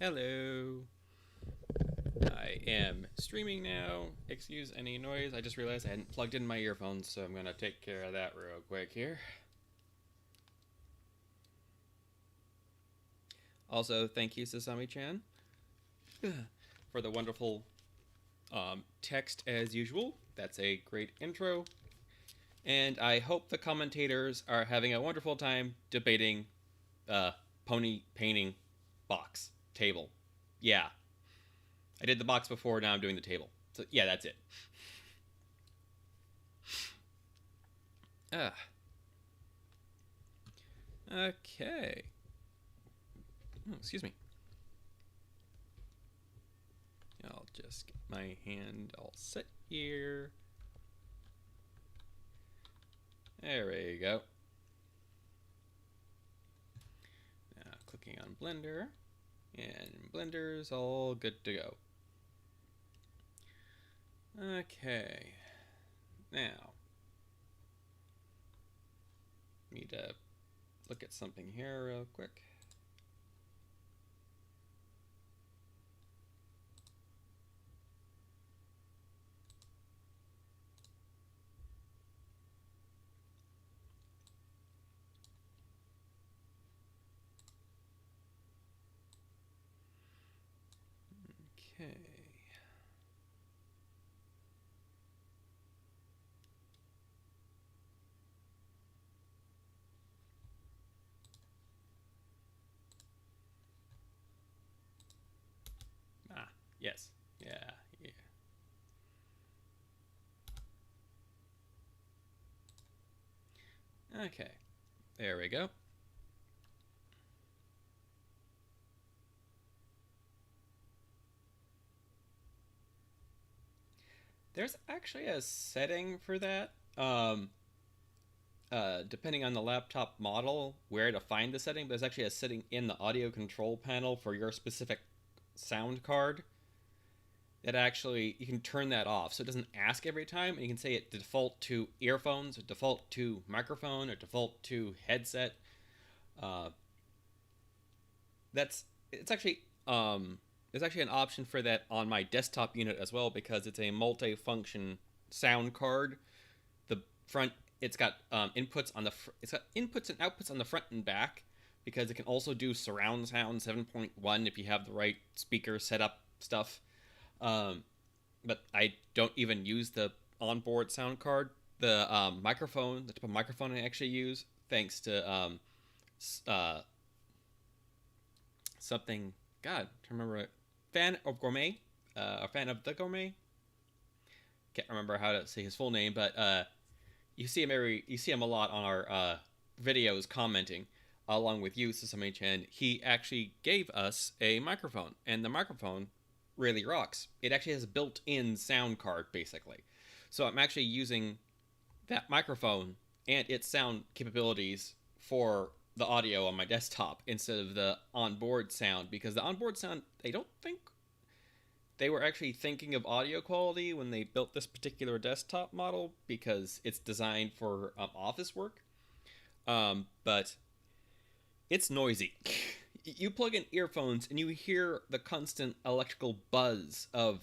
Hello. I am streaming now. Excuse any noise. I just realized I hadn't plugged in my earphones, so I'm going to take care of that real quick here. Also, thank you, Sasami-chan, for the wonderful text as usual. That's a great intro. And I hope the commentators are having a wonderful time debating pony painting box table. Yeah. I did the box before, now I'm doing the table. So, yeah, that's it. Ah. Okay. Oh, excuse me. I'll just get my hand all set here. There we go. Now clicking on Blender, and Blender's all good to go. Okay. Now, need to look at something here real quick. Okay. Ah, yes. Yeah, yeah. Okay. There we go. There's actually a setting for that. Depending on the laptop model, where to find the setting, but there's actually a setting in the audio control panel for your specific sound card that actually you can turn that off so it doesn't ask every time, and you can say it default to earphones or default to microphone or default to headset. uh, that's it's actually there's actually an option for that on my desktop unit as well, because it's a multi-function sound card. The front, it's got inputs on the it's got inputs and outputs on the front and back, because it can also do surround sound 7.1 if you have the right speaker setup stuff. um, but I don't even use the onboard sound card. The microphone, the type of microphone I actually use, thanks to uh, something. God, I remember it. Fan of Gourmet, a fan of the Gourmet. Can't remember how to say his full name, but you see him a lot on our videos commenting, along with you, Sasami-chan. He actually gave us a microphone, and the microphone really rocks. It actually has a built-in sound card, basically. So I'm actually using that microphone and its sound capabilities for the audio on my desktop instead of the onboard sound, because the onboard sound, I don't think they were actually thinking of audio quality when they built this particular desktop model, because it's designed for office work. But it's noisy. You plug in earphones and you hear the constant electrical buzz of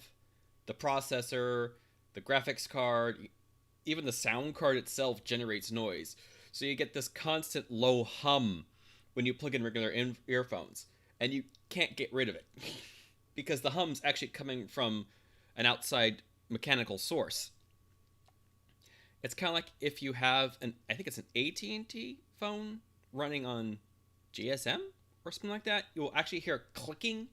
the processor, the graphics card, even the sound card itself generates noise. So you get this constant low hum when you plug in regular earphones, and you can't get rid of it because the hum's actually coming from an outside mechanical source. It's kind of like if you have I think it's an AT&T phone running on GSM or something like that, you will actually hear clicking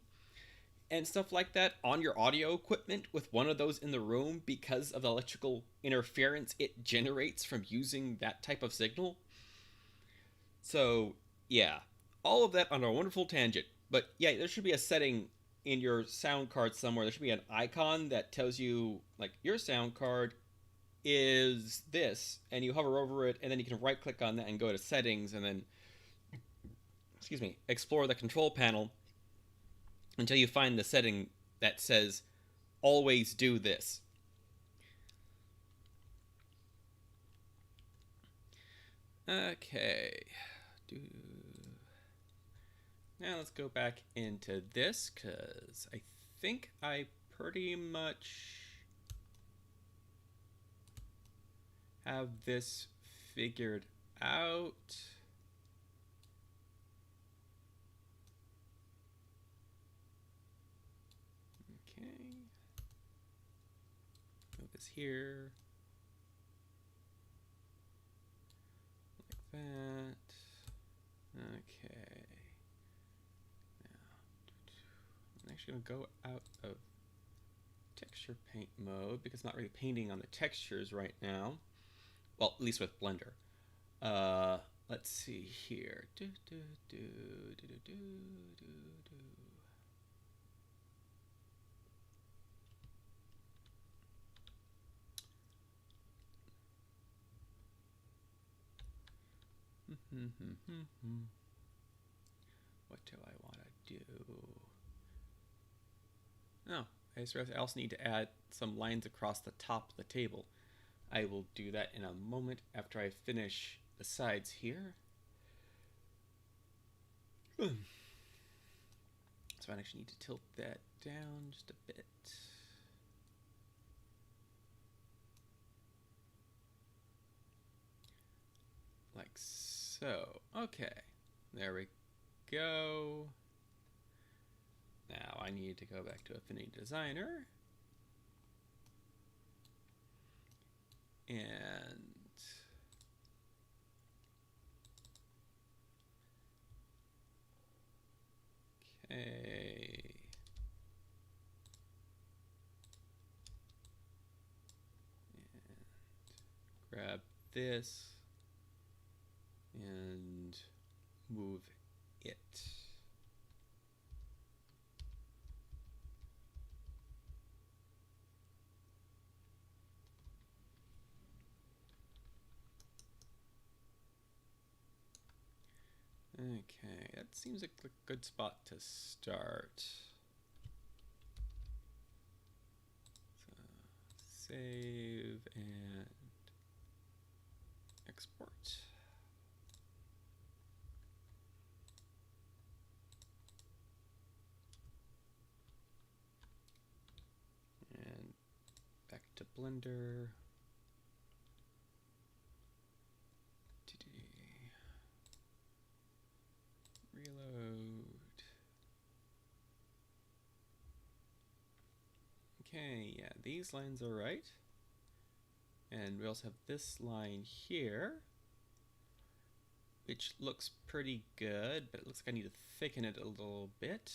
and stuff like that on your audio equipment with one of those in the room, because of the electrical interference it generates from using that type of signal. So, yeah, all of that on a wonderful tangent. But yeah, there should be a setting in your sound card somewhere. There should be an icon that tells you, like, your sound card is this, and you hover over it, and then you can right click on that and go to settings, and then, excuse me, explore the control panel until you find the setting that says always do this. Okay. Now let's go back into this, because I think I pretty much have this figured out. Okay. Move this here. Like that. Okay. Now, I'm actually going to go out of texture paint mode because I'm not really painting on the textures right now. Well, at least with Blender. Let's see here. What do I want to do? Oh, I also need to add some lines across the top of the table. I will do that in a moment after I finish the sides here. So I actually need to tilt that down just a bit. Like so. Okay, there we go. Now I need to go back to Affinity Designer. And okay. And grab this and move it. Okay, that seems like a good spot to start. So save and export. And back to Blender. Reload. Okay, yeah, these lines are right. And we also have this line here, which looks pretty good, but it looks like I need to thicken it a little bit.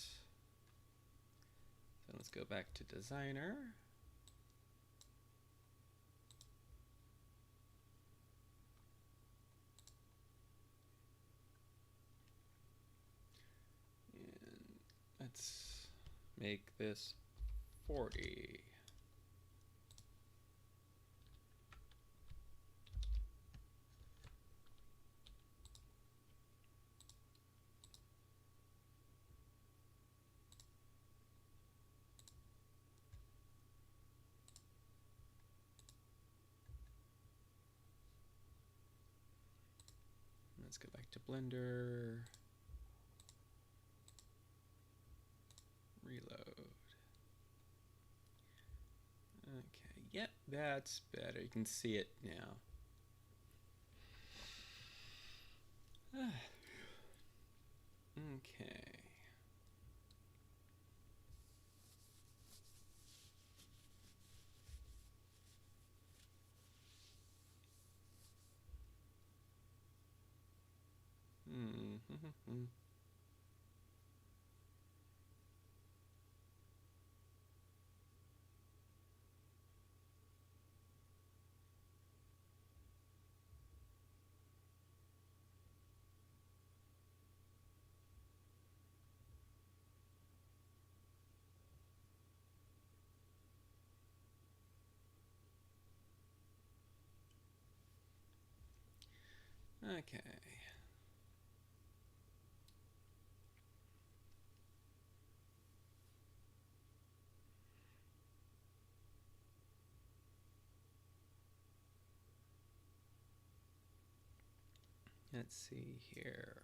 So let's go back to Designer. And let's make this 40. Let's go back to Blender. Reload. Okay, yep, that's better. You can see it now. Okay. Okay. Let's see here.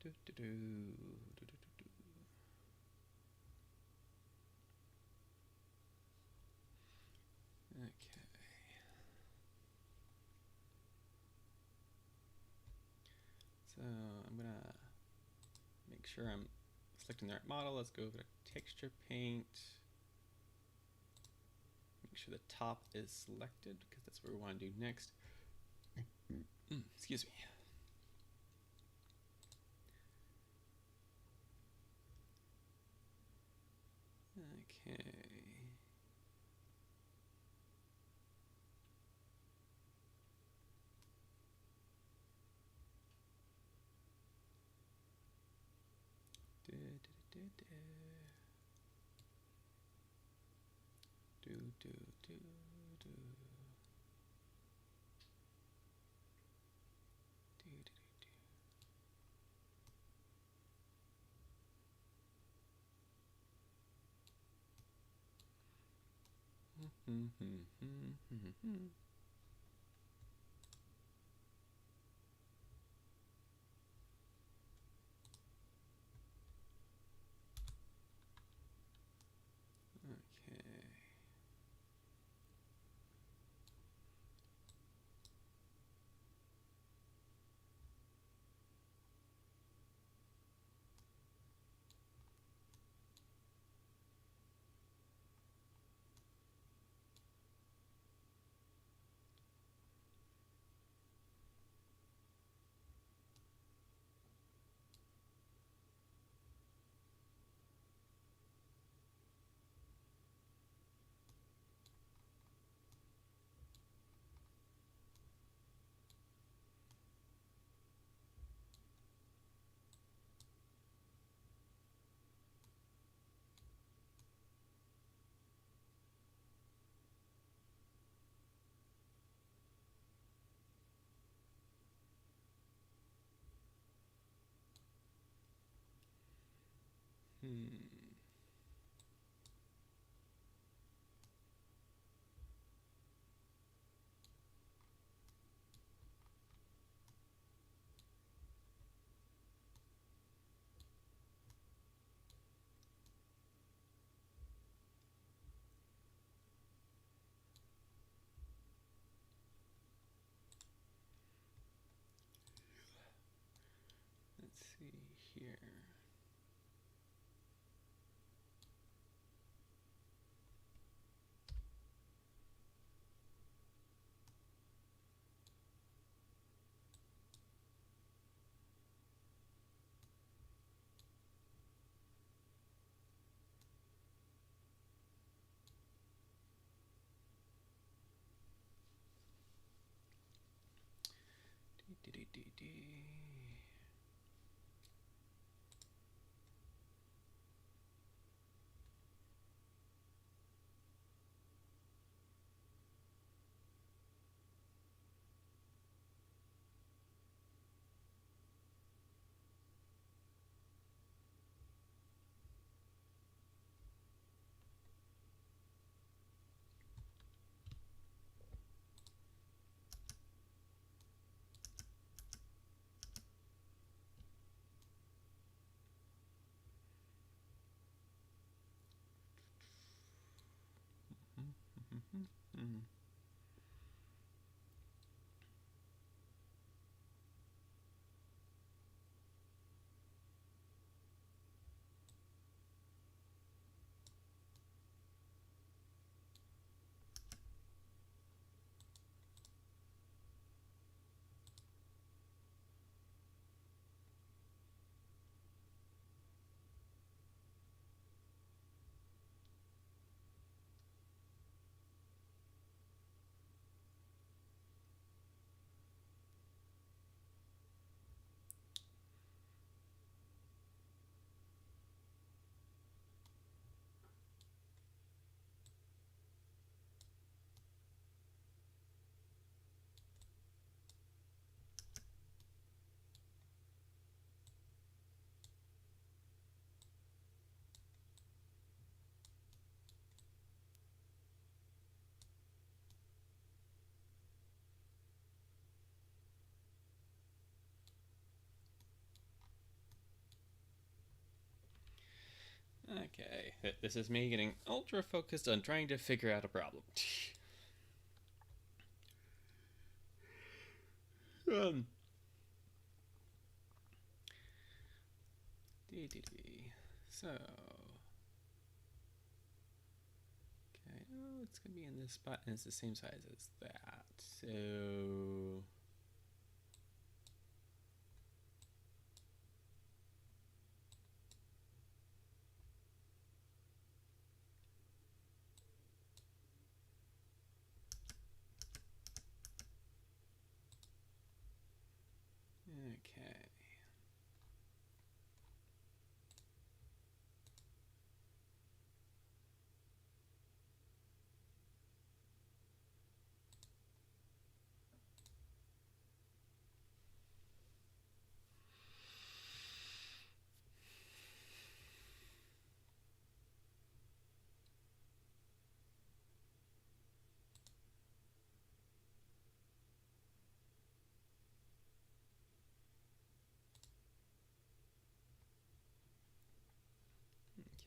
Okay. So I'm gonna make sure I'm selecting the right model. Let's go over to texture paint. Make sure the top is selected because that's what we want to do next. Excuse me. Okay. Okay. Let's see here. Okay, this is me getting ultra focused on trying to figure out a problem. um, so, okay, oh, it's gonna be in this spot, and it's the same size as that. So, okay.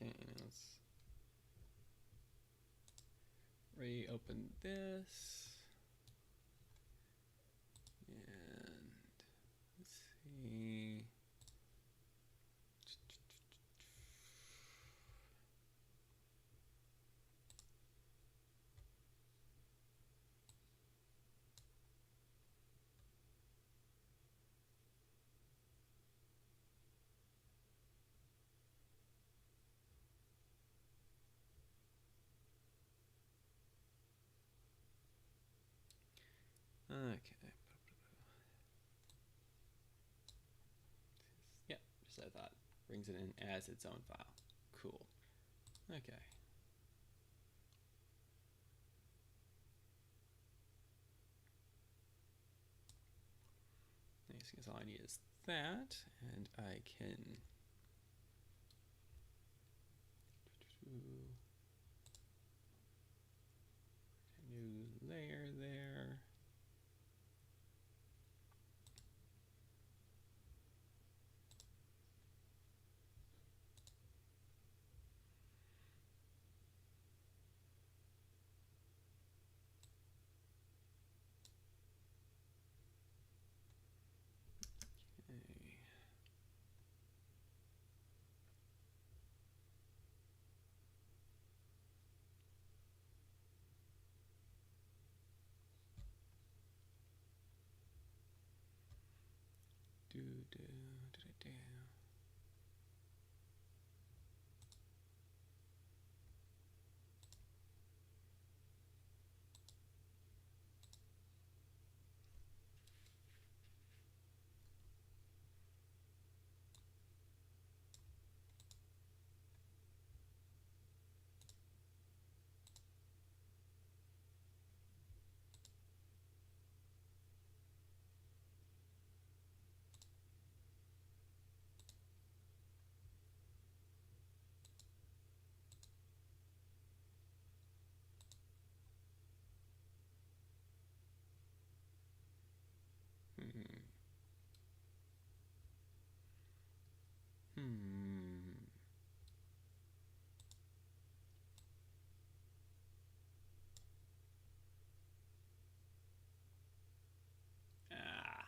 Okay, let's reopen this. And let's see. Okay. Yeah, just as I thought. Brings it in as its own file. Cool. Okay. Next thing all I need is that, and I can new layer there. Okay. Do do do do. Hmm. Hmm. Ah.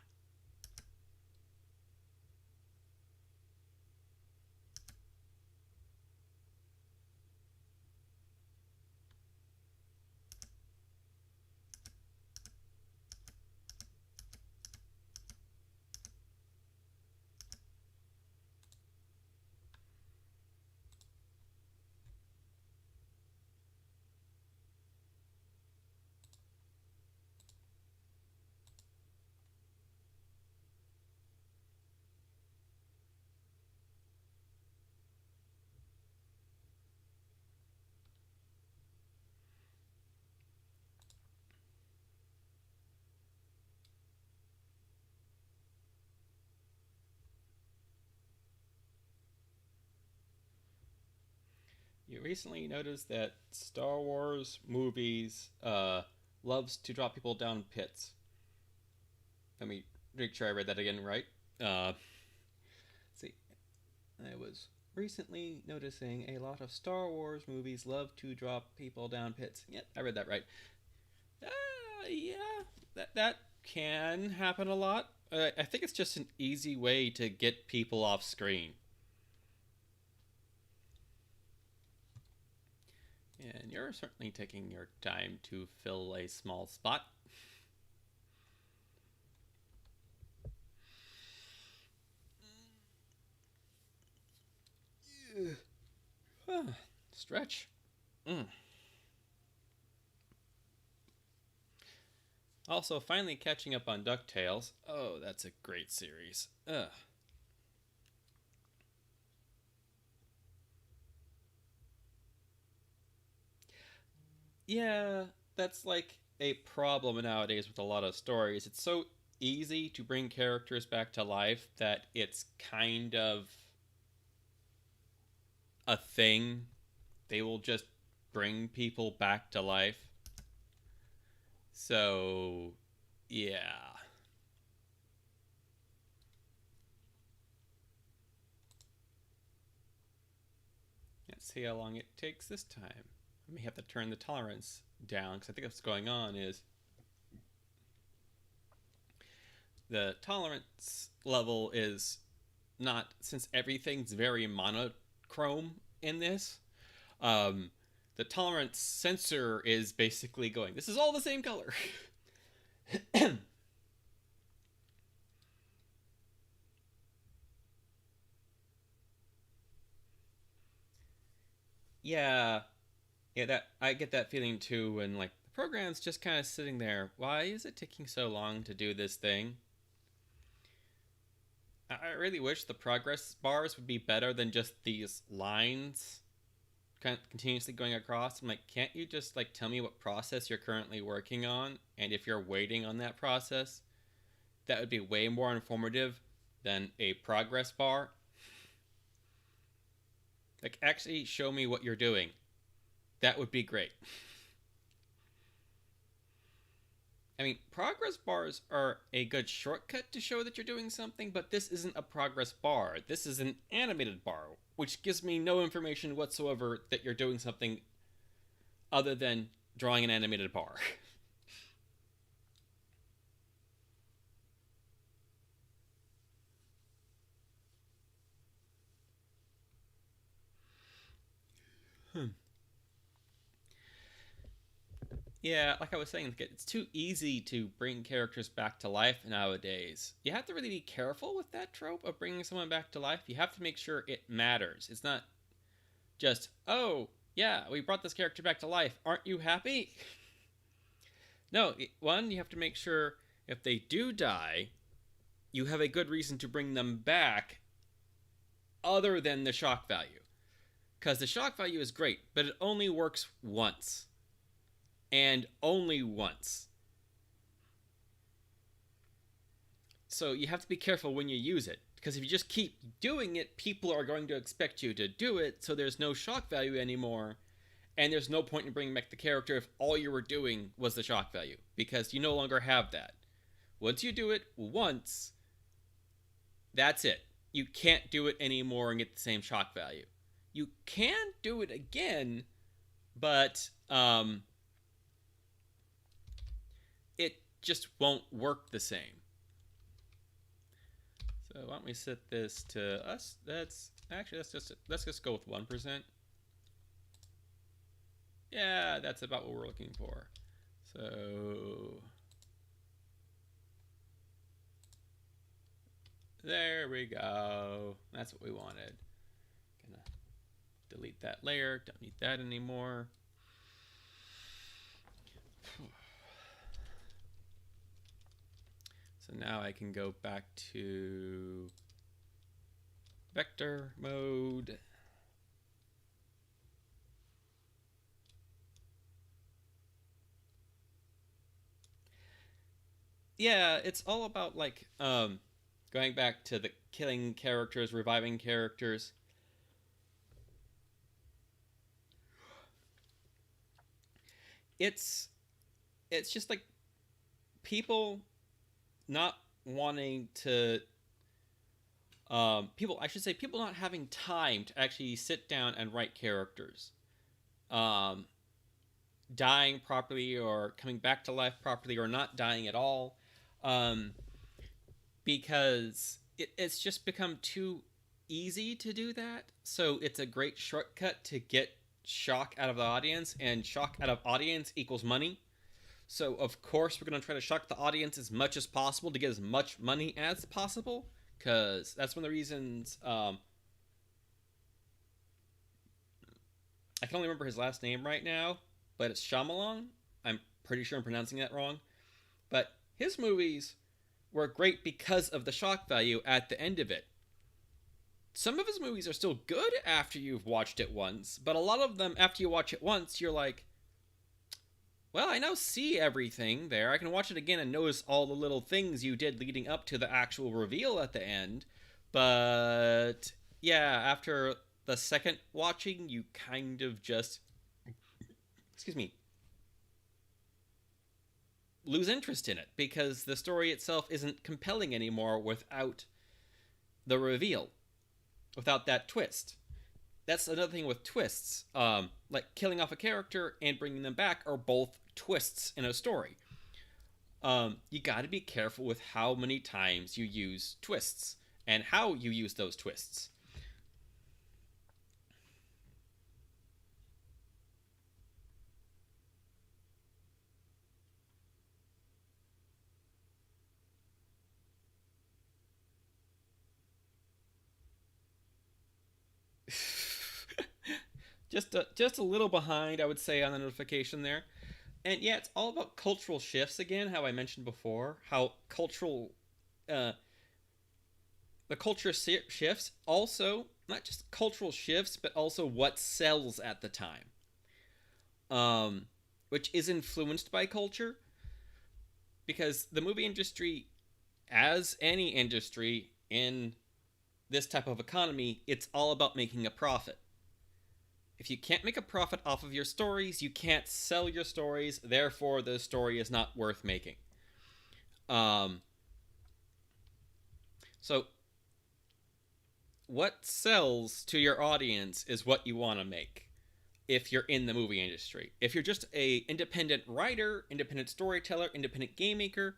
You recently noticed that Star Wars movies loves to drop people down pits. Let me make sure I read that again right. Let's see. I was Recently noticing a lot of Star Wars movies love to drop people down pits. Yep, I read that right. Yeah, that can happen a lot. I think it's just an easy way to get people off screen. And you're certainly taking your time to fill a small spot. Stretch. Mm. Also, finally catching up on DuckTales. Oh, that's a great series. Ugh. Yeah, that's like a problem nowadays with a lot of stories. It's so easy to bring characters back to life that it's kind of a thing. They will just bring people back to life. So, yeah. Let's see how long it takes this time. I may have to turn the tolerance down because I think what's going on is the tolerance level is not, since everything's very monochrome in this, um, the tolerance sensor is basically going, this is all the same color. Yeah, yeah, that I get that feeling too when like the program's just kind of sitting there. Why is it taking so long to do this thing? I really wish the progress bars would be better than just these lines kind of continuously going across. I'm like, can't you just like tell me what process you're currently working on, and if you're waiting on that process, that would be way more informative than a progress bar. Like, actually show me what you're doing. That would be great. I mean, progress bars are a good shortcut to show that you're doing something, but this isn't a progress bar. This is an animated bar, which gives me no information whatsoever that you're doing something other than drawing an animated bar. Yeah, like I was saying, it's too easy to bring characters back to life nowadays. You have to really be careful with that trope of bringing someone back to life. You have to make sure it matters. It's not just, oh, yeah, we brought this character back to life. Aren't you happy? No, one, you have to make sure if they do die, you have a good reason to bring them back other than the shock value. Because the shock value is great, but it only works once. And only once. So you have to be careful when you use it. Because if you just keep doing it, people are going to expect you to do it, so there's no shock value anymore. And there's no point in bringing back the character if all you were doing was the shock value. Because you no longer have that. Once you do it once, that's it. You can't do it anymore and get the same shock value. You can do it again, but it just won't work the same. So why don't we set this to us? That's actually let's just go with 1%. Yeah, that's about what we're looking for. So there we go. That's what we wanted. Gonna delete that layer. Don't need that anymore. So now I can go back to vector mode. Yeah, it's all about like going back to the killing characters, reviving characters. It's just like people not wanting to People, I should say, people not having time to actually sit down and write characters, um, dying properly or coming back to life properly or not dying at all, um, because it's just become too easy to do that. So it's a great shortcut to get shock out of the audience, and shock out of audience equals money. So of course we're going to try to shock the audience as much as possible to get as much money as possible, because that's one of the reasons. I can only remember his last name right now, but it's Shyamalan. I'm pretty sure I'm pronouncing that wrong. But his movies were great because of the shock value at the end of it. Some of his movies are still good after you've watched it once, but a lot of them, after you watch it once, you're like, well, I now see everything there. I can watch it again and notice all the little things you did leading up to the actual reveal at the end. But yeah, after the second watching, you kind of just, excuse me, lose interest in it because the story itself isn't compelling anymore without the reveal, without that twist. That's another thing with twists. Like killing off a character and bringing them back are both twists in a story. You got to be careful with how many times you use twists and how you use those twists. Just a little behind, I would say, on the notification there. And yeah, it's all about cultural shifts again, how I mentioned before, how uh, the culture shifts. Also, not just cultural shifts, but also what sells at the time, which is influenced by culture. Because the movie industry, as any industry in this type of economy, it's all about making a profit. If you can't make a profit off of your stories, you can't sell your stories. Therefore, the story is not worth making. Um, so, what sells to your audience is what you want to make. If you're in the movie industry, if you're just a independent writer, independent storyteller, independent game maker,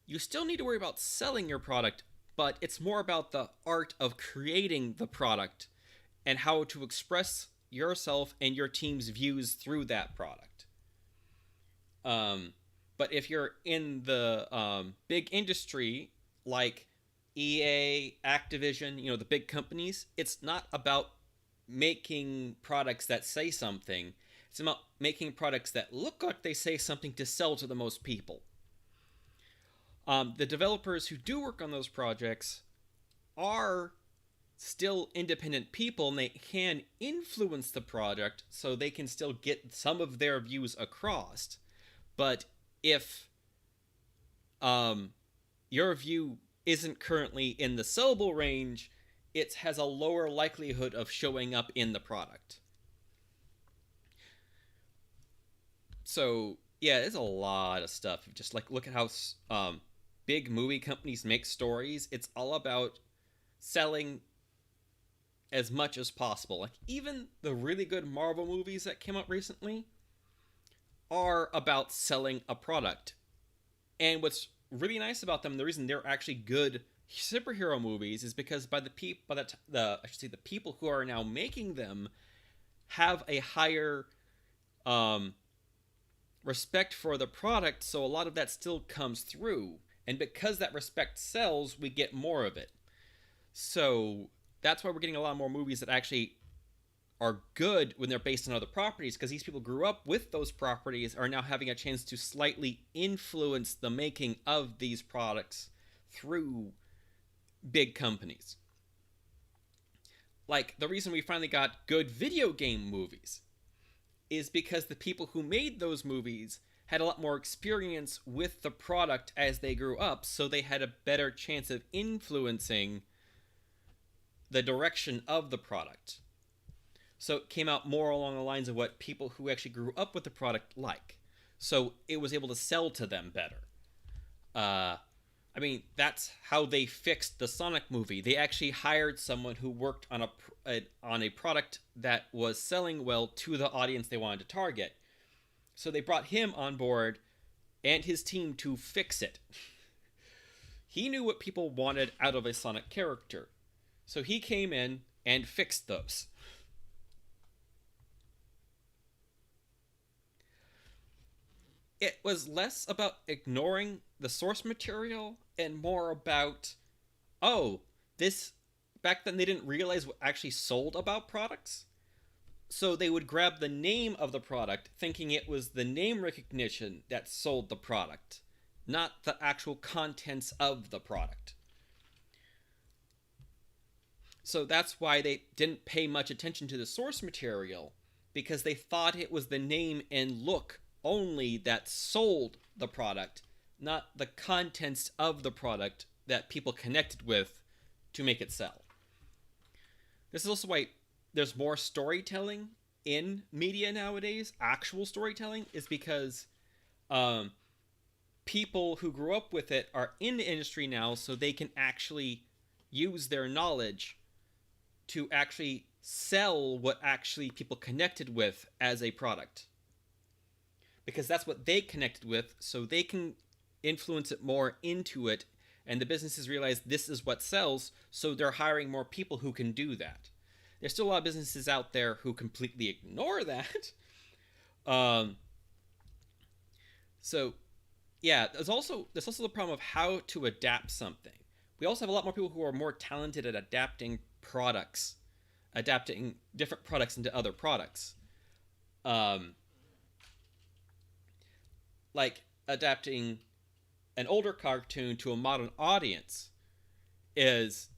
you still need to worry about selling your product, but it's more about the art of creating the product and how to express yourself and your team's views through that product. Um, but if you're in the big industry like EA, Activision, the big companies, it's not about making products that say something. It's about making products that look like they say something to sell to the most people. The developers who do work on those projects are still independent people, and they can influence the product so they can still get some of their views across. But if your view isn't currently in the sellable range, it has a lower likelihood of showing up in the product. So yeah, there's a lot of stuff. Just like look at how big movie companies make stories. It's all about selling as much as possible. Like even the really good Marvel movies that came out recently are about selling a product. And what's really nice about them, the reason they're actually good superhero movies, is because by the people who are now making them have a higher respect for the product, so a lot of that still comes through. And because that respect sells, we get more of it. So that's why we're getting a lot more movies that actually are good when they're based on other properties, because these people grew up with those properties, are now having a chance to slightly influence the making of these products through big companies. Like, the reason we finally got good video game movies is because the people who made those movies had a lot more experience with the product as they grew up, so they had a better chance of influencing the direction of the product. So it came out more along the lines of what people who actually grew up with the product like. So it was able to sell to them better. I mean, that's how they fixed the Sonic movie. They actually hired someone who worked on a product that was selling well to the audience they wanted to target. So they brought him on board and his team to fix it. He knew what people wanted out of a Sonic character. So he came in and fixed those. It was less about ignoring the source material and more about, oh, this, back then they didn't realize what actually sold about products. So they would grab the name of the product thinking it was the name recognition that sold the product, not the actual contents of the product. So that's why they didn't pay much attention to the source material, because they thought it was the name and look only that sold the product, not the contents of the product that people connected with to make it sell. This is also why there's more storytelling in media nowadays. Actual storytelling is because people who grew up with it are in the industry now, so they can actually use their knowledge to actually sell what actually people connected with as a product. Because that's what they connected with, so they can influence it more into it, and the businesses realize this is what sells, so they're hiring more people who can do that. There's still a lot of businesses out there who completely ignore that. So, yeah, there's also the problem of how to adapt something. We also have a lot more people who are more talented at adapting products, adapting different products into other products. Like adapting an older cartoon to a modern audience is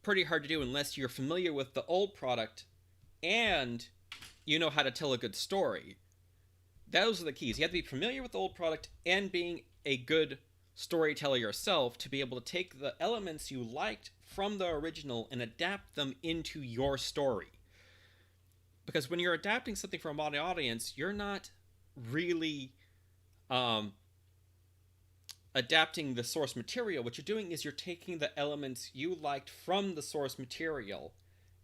pretty hard to do unless you're familiar with the old product and you know how to tell a good story. Those are the keys. You have to be familiar with the old product and being a good storyteller yourself to be able to take the elements you liked from the original and adapt them into your story. Because when you're adapting something for a modern audience, you're not really adapting the source material. What you're doing is you're taking the elements you liked from the source material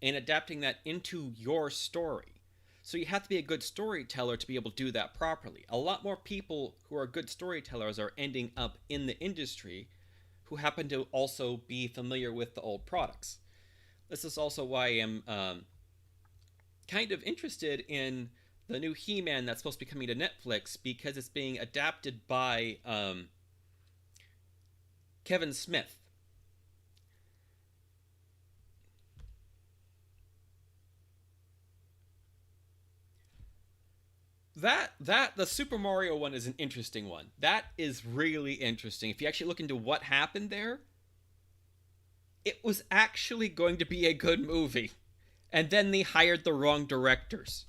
and adapting that into your story. So you have to be a good storyteller to be able to do that properly. A lot more people who are good storytellers are ending up in the industry who happen to also be familiar with the old products. This is also why I am kind of interested in the new He-Man that's supposed to be coming to Netflix, because it's being adapted by Kevin Smith. The Super Mario one is an interesting one. That is really interesting. If you actually look into what happened there, it was actually going to be a good movie. And then they hired the wrong directors.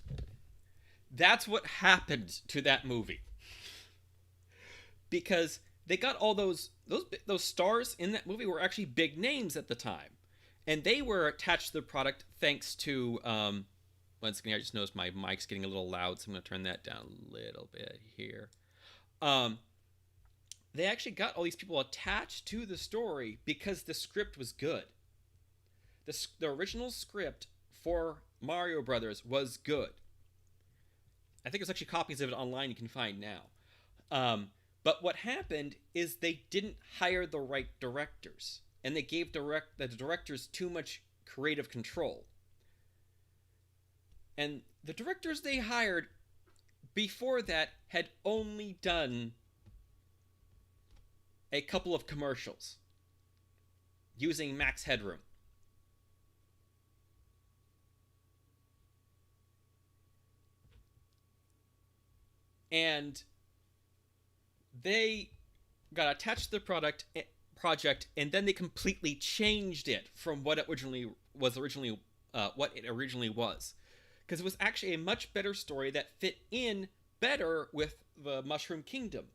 That's what happened to that movie. Because they got all those stars in that movie were actually big names at the time. And they were attached to the product thanks to once again, I just noticed my mic's getting a little loud, so I'm going to turn that down a little bit here. They actually got all these people attached to the story because the script was good. The original script for Mario Brothers was good. I think there's actually copies of it online you can find now. But what happened is they didn't hire the right directors, and they gave the directors too much creative control. And the directors they hired before that had only done a couple of commercials using Max Headroom. And they got attached to the project, and then they completely changed it from what it originally was. Because it was actually a much better story that fit in better with the Mushroom Kingdom.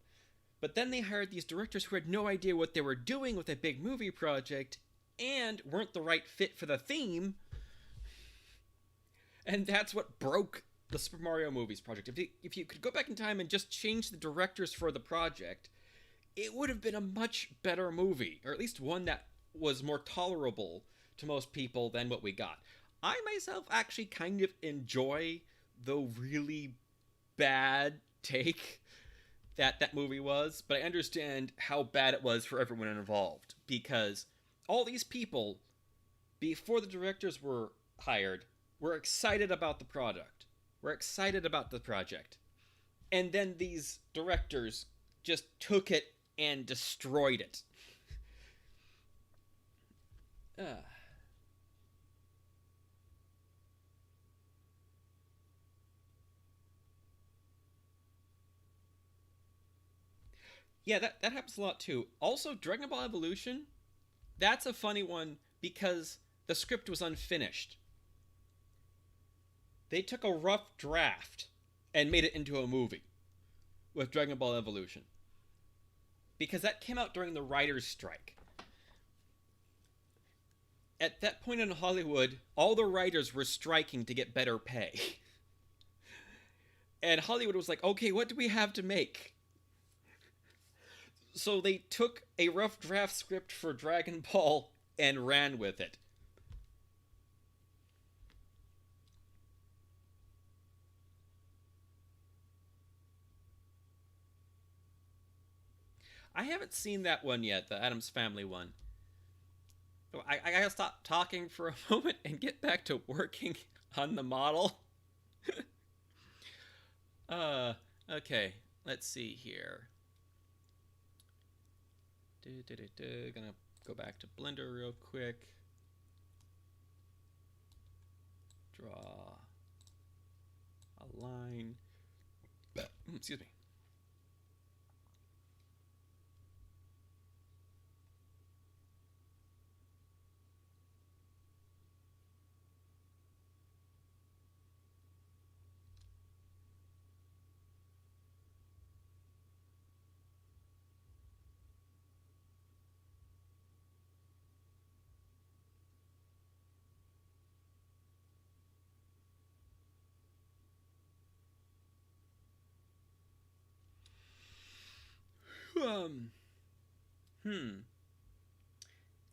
But then they hired these directors who had no idea what they were doing with a big movie project and weren't the right fit for the theme. And that's what broke the Super Mario movies project. If you could go back in time and just change the directors for the project, it would have been a much better movie, or at least one that was more tolerable to most people than what we got. I myself actually kind of enjoy the really bad take that movie was, but I understand how bad it was for everyone involved because all these people, before the directors were hired, were excited about the product. We're excited about the project. And then these directors just took it and destroyed it. Uh, yeah, that happens a lot too. Also, Dragon Ball Evolution, that's a funny one because the script was unfinished. They took a rough draft and made it into a movie with Dragon Ball Evolution because that came out during the writer's strike. At that point in Hollywood, all the writers were striking to get better pay. And Hollywood was like, okay, what do we have to make? So they took a rough draft script for Dragon Ball and ran with it. I haven't seen that one yet, the Addams Family one. I gotta stop talking for a moment and get back to working on the model. uh, okay, let's see here. Gonna go back to Blender real quick. Draw a line. Excuse me. Um, hmm.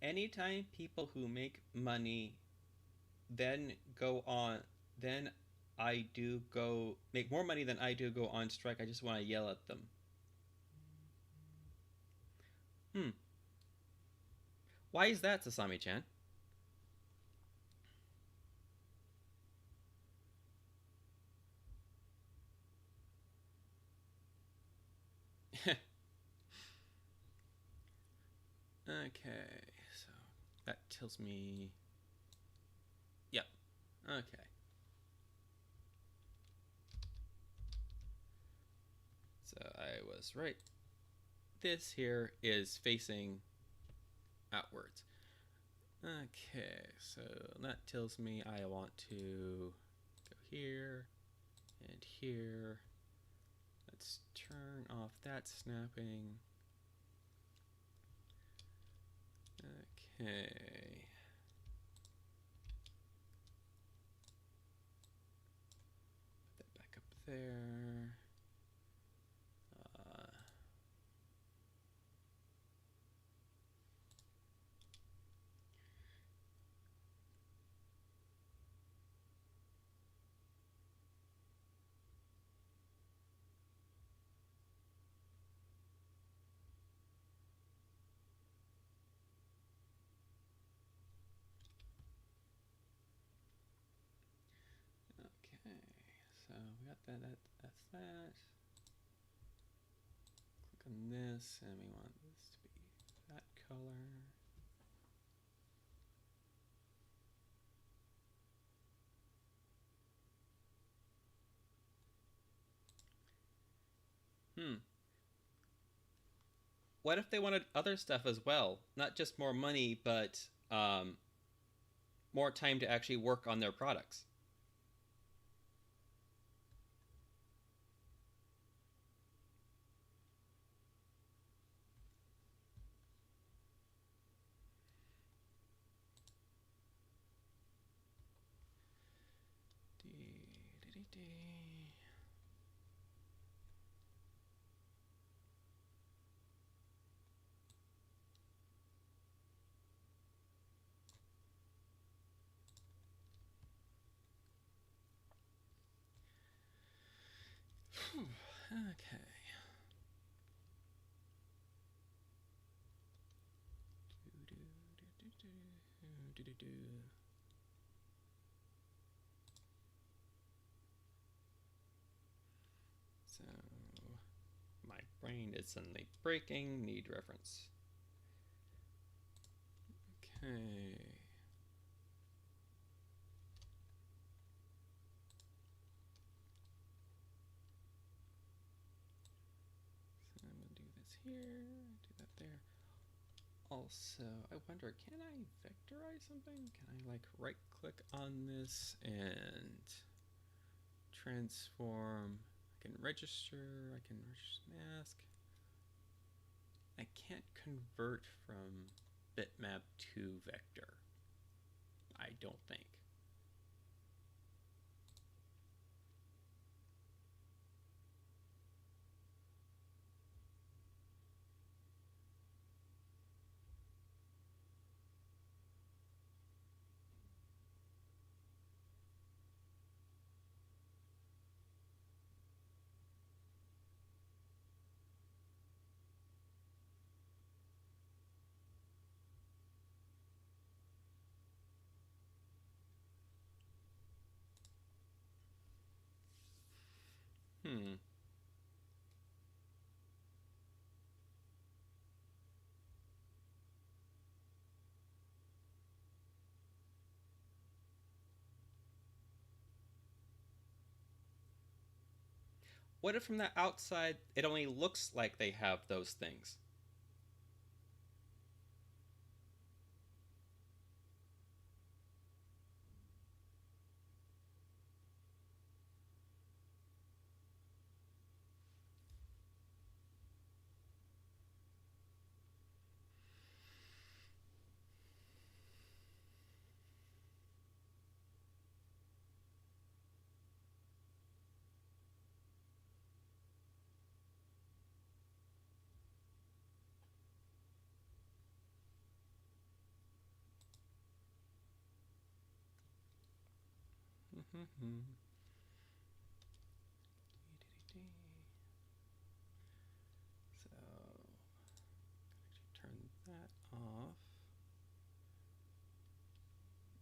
Anytime people who make money then go on, then I do go make more money than I do go on strike, I just want to yell at them. Hmm. Why is that, Sasami-chan? Okay, so that tells me. Yep. Okay. So I was right. This here is facing outwards. Okay, so that tells me I want to go here and here. Let's turn off that snapping. Okay. Put that back up there. Okay, so we got that's that. Click on this, and we want this to be that color. Hmm. What if they wanted other stuff as well? Not just more money, but more time to actually work on their products. Okay. So my brain is suddenly breaking. Need reference. Okay. So I'm gonna do this here. Do that there. Also, I wonder, can I vectorize something? Can I like right click on this and transform? I can register, mask. I can't convert from bitmap to vector. I don't think. Hmm. What if from the outside it only looks like they have those things? So turn that off.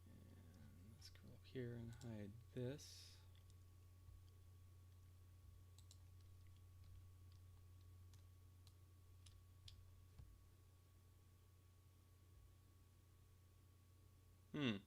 And let's go up here and hide this. Hmm.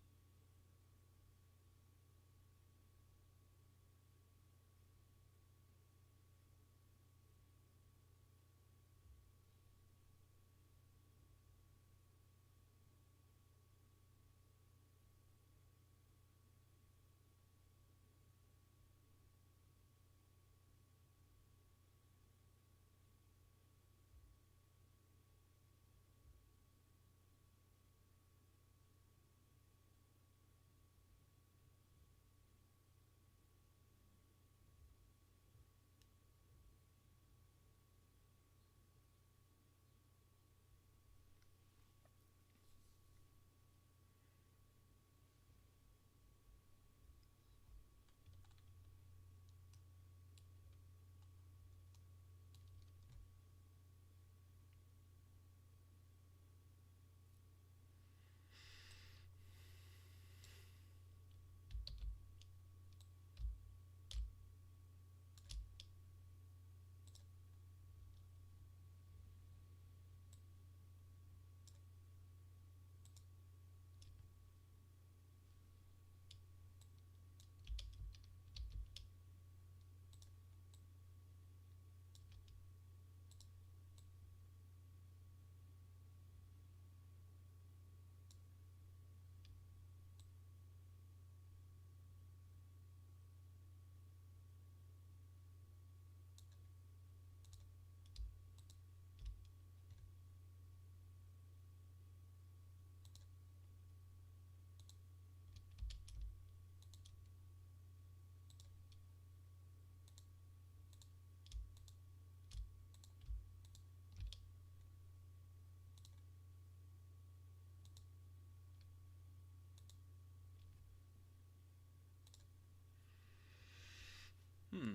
Hmm.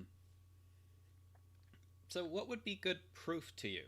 So, what would be good proof to you?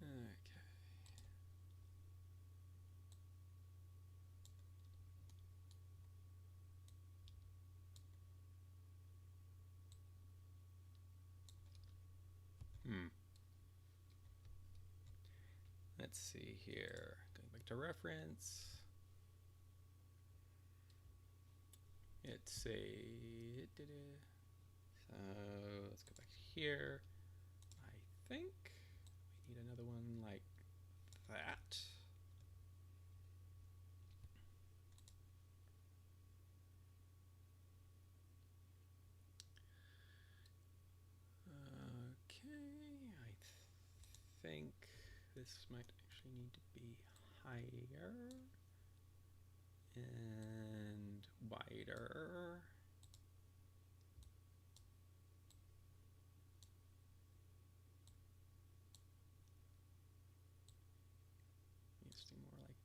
Okay. Hmm. Let's see here. Going back to reference. It's a. So let's go back here. I think we need another one like that. Okay, I think this might actually need to be higher and wider. Needs to be more like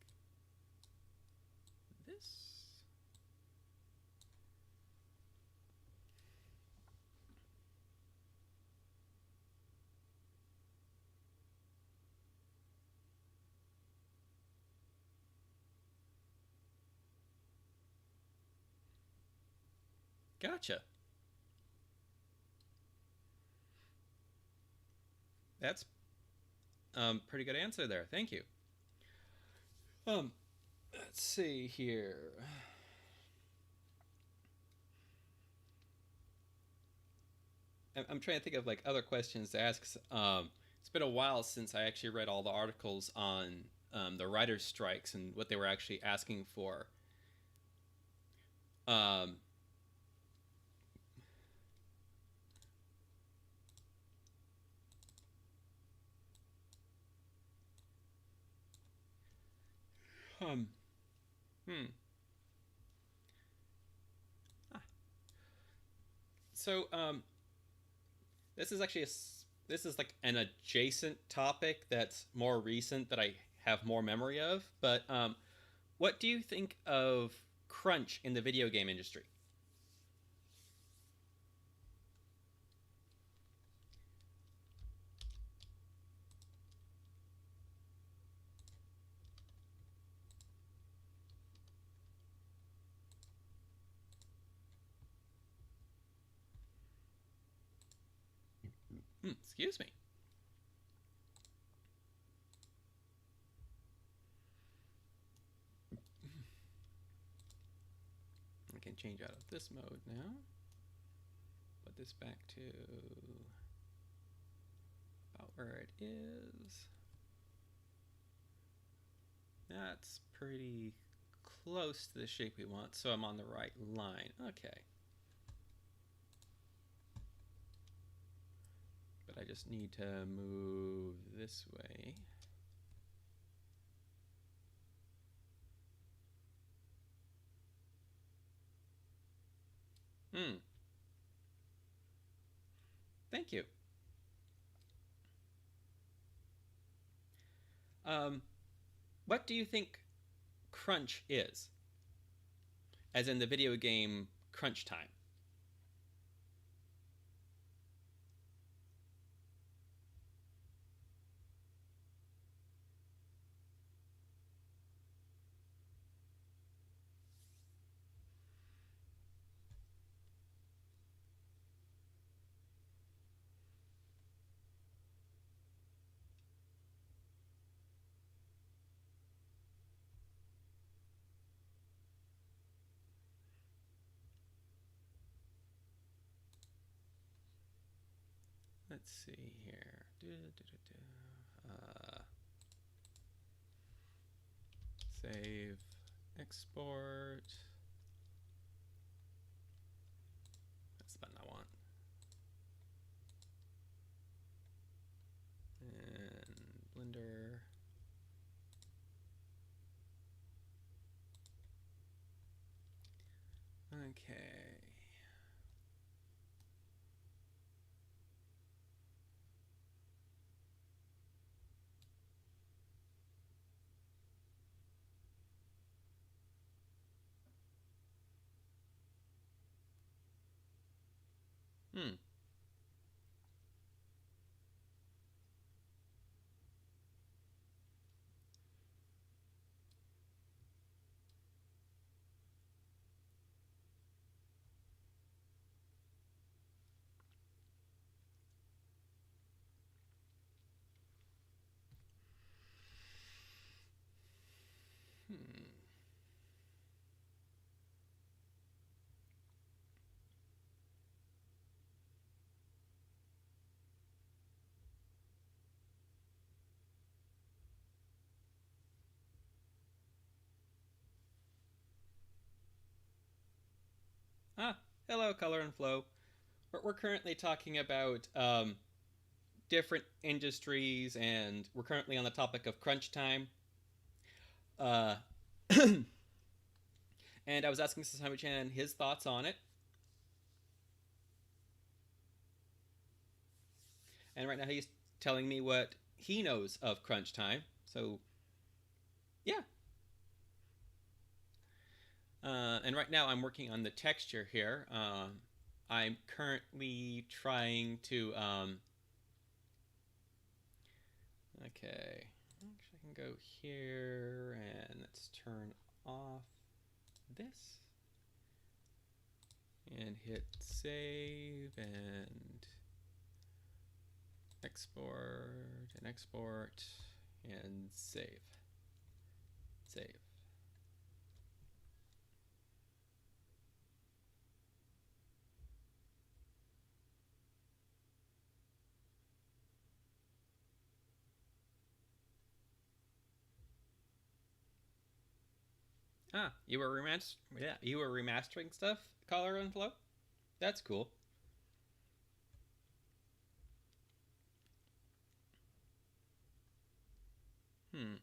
this. Gotcha. That's pretty good answer there. Thank you. Let's see here. I'm trying to think of like other questions to ask. It's been a while since I actually read all the articles on the writers' strikes and what they were actually asking for. Um, um, hmm. Ah. So this is actually this is like an adjacent topic that's more recent that I have more memory of. But what do you think of crunch in the video game industry? Excuse me. I can change out of this mode now. Put this back to about where it is. That's pretty close to the shape we want, so I'm on the right line. Okay. But I just need to move this way. Thank you. What do you think crunch is? As in the video game crunch time. let's see here. Save, export. That's the button I want. And Blender. Okay. Hmm. Hmm. Ah, hello, Color and Flow. We're currently talking about different industries, and we're currently on the topic of crunch time. Uh, and I was asking Sasami-chan his thoughts on it. And right now he's telling me what he knows of crunch time. So, yeah. And right now I'm working on the texture here. I'm currently trying to. Okay. Actually, I can go here and let's turn off this. And hit save and export and save. Save. Ah, you were remastering stuff, Color and Flow? That's cool. Hmm.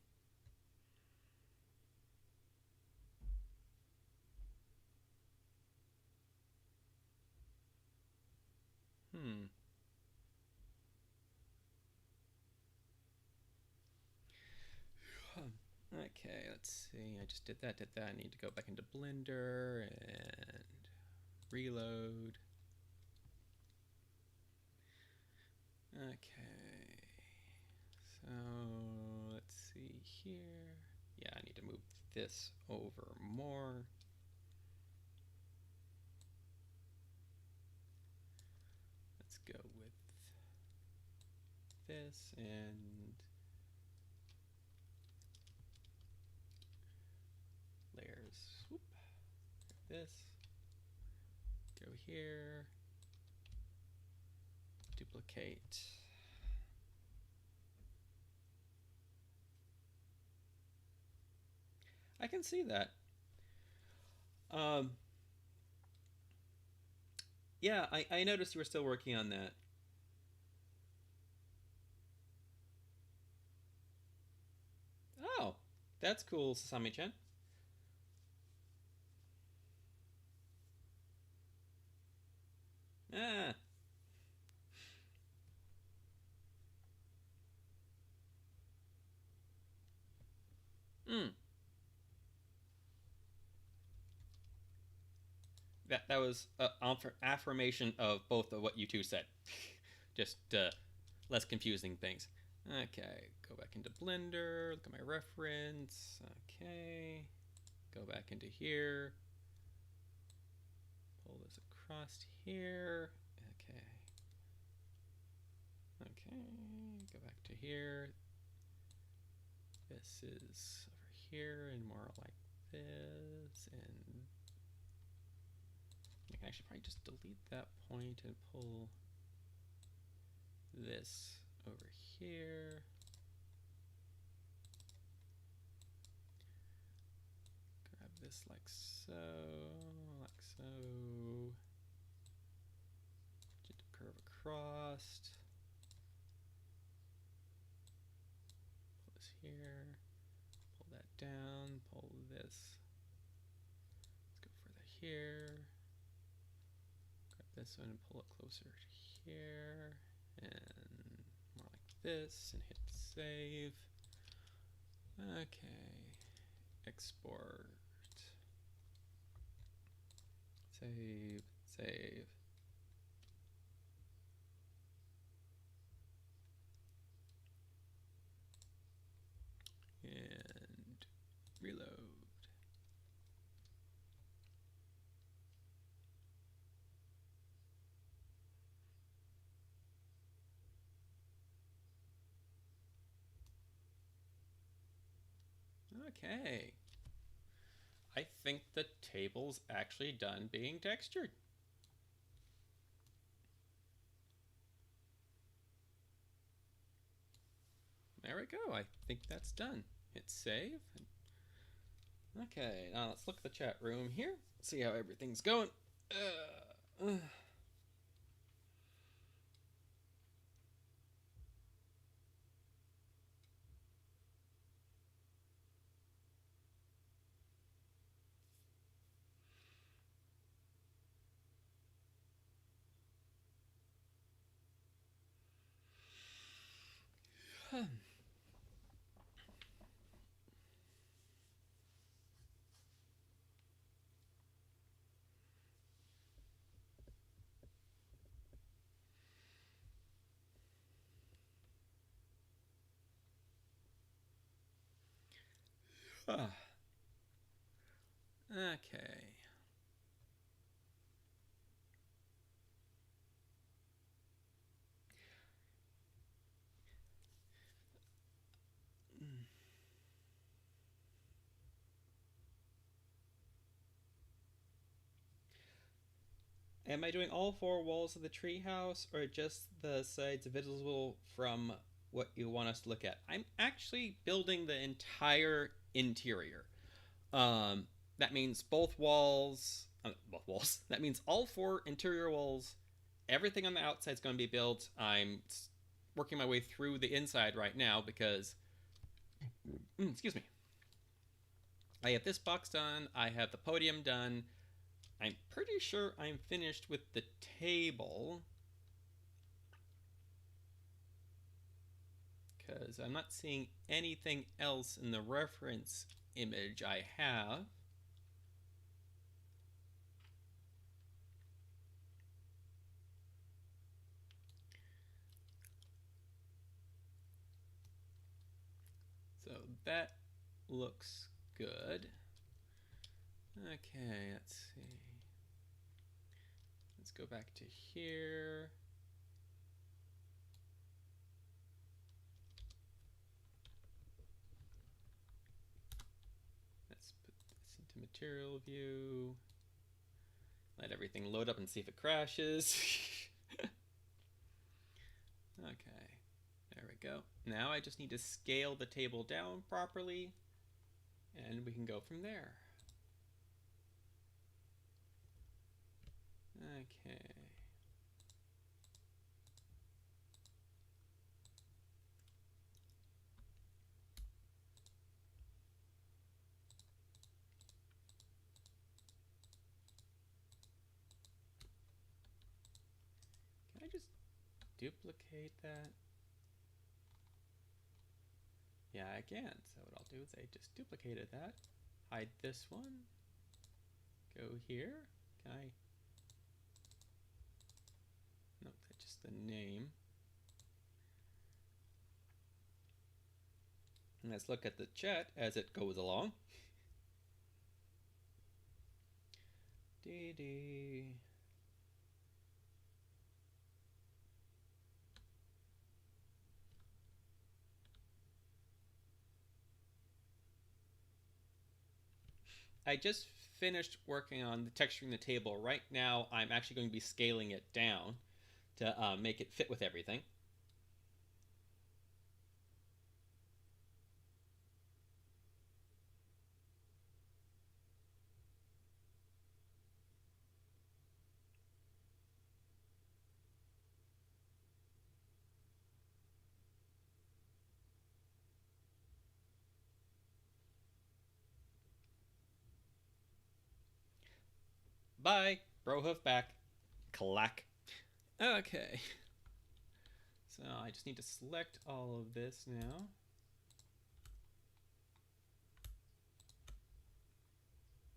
Hmm. Okay, let's see. I just did that. I need to go back into Blender and reload. Okay. So let's see here. Yeah, I need to move this over more. Let's go with this and layers. Whoop. This. Go here. Duplicate. I can see that. Yeah, I noticed you were still working on that. Oh, that's cool, Sasami-chan. Ah. Hmm. That was an affirmation of both of what you two said. Just less confusing things. Okay, go back into Blender, look at my reference. Okay, go back into here. Pull this across here. Okay. Okay, go back to here. This is over here and more like this. And I should probably just delete that point and pull this over here. Grab this like so, like so. Just curve across. Pull this here. Pull that down. Pull this. Let's go further here. Grab this one and pull it closer to here. And more like this. And hit save. Okay. Export. Save. Save. And reload. Okay. I think the table's actually done being textured. There we go. I think that's done. Hit save. Okay, now let's look at the chat room here. See how everything's going. Okay. Am I doing all four walls of the treehouse or just the sides visible from what you want us to look at? I'm actually building the entire interior. That means both walls. Both walls. That means all four interior walls. Everything on the outside is going to be built. I'm working my way through the inside right now because, excuse me. I have this box done. I have the podium done. I'm pretty sure I'm finished with the table. Because I'm not seeing anything else in the reference image I have. So that looks good. Okay, let's see. Let's go back to here. Let's put this into material view. Let everything load up and see if it crashes. Okay, there we go. Now I just need to scale the table down properly, and we can go from there. Okay. Can I just duplicate that? Yeah, I can. So what I'll do is I just duplicated that. Hide this one. Go here. Can I? Nope, that's just the name. And let's look at the chat as it goes along. DD. I just finished working on the texturing the table. Right now, I'm actually going to be scaling it down to make it fit with everything. Bye. Brohoof back. Clack. Okay. So I just need to select all of this now.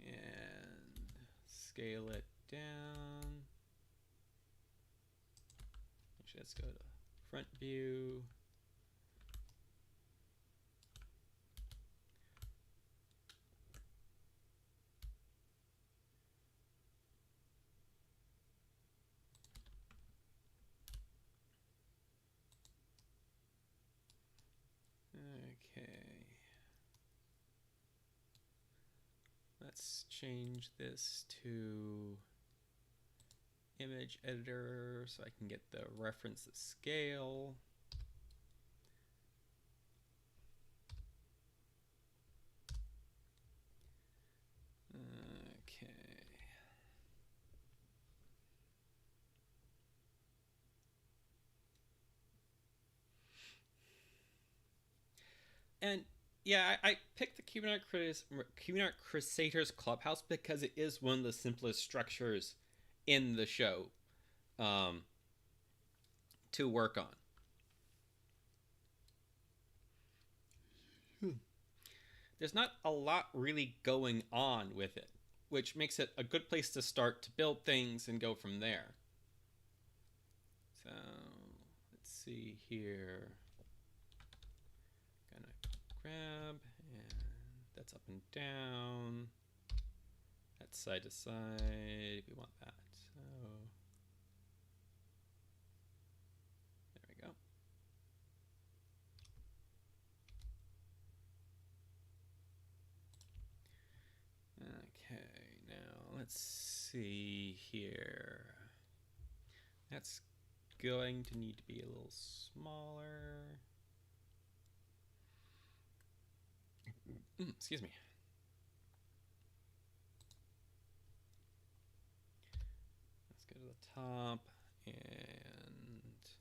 And scale it down. Actually, let's go to front view. Okay. Let's change this to image editor so I can get the reference of scale. Okay. And yeah, I picked the DeviantArt Crusaders Clubhouse because it is one of the simplest structures in the show to work on. There's not a lot really going on with it, which makes it a good place to start to build things and go from there. So let's see here. Gonna grab, and that's up and down. That's side to side. We want that. So there we go. Okay, now let's see here. That's going to need to be a little smaller. Excuse me. Let's go to the top and let's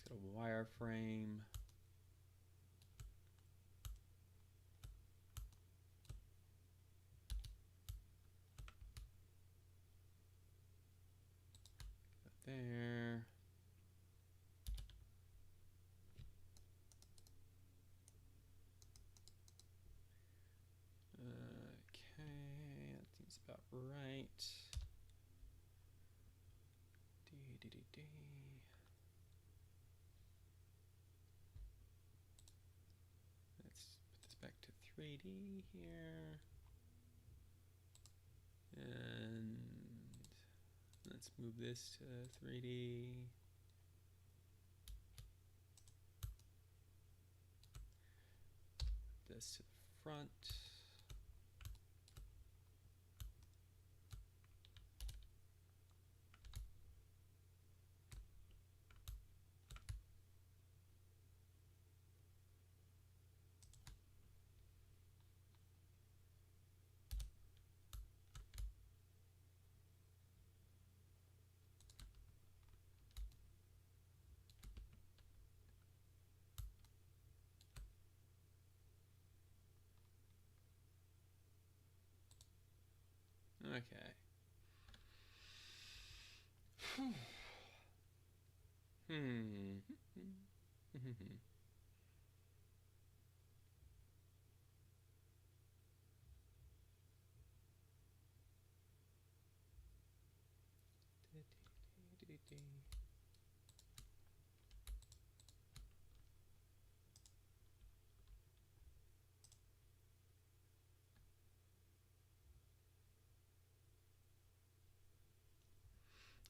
go to wireframe. There. Okay, that seems about right. Let's put this back to 3D here. And let's move this to 3D. This to the front. Okay.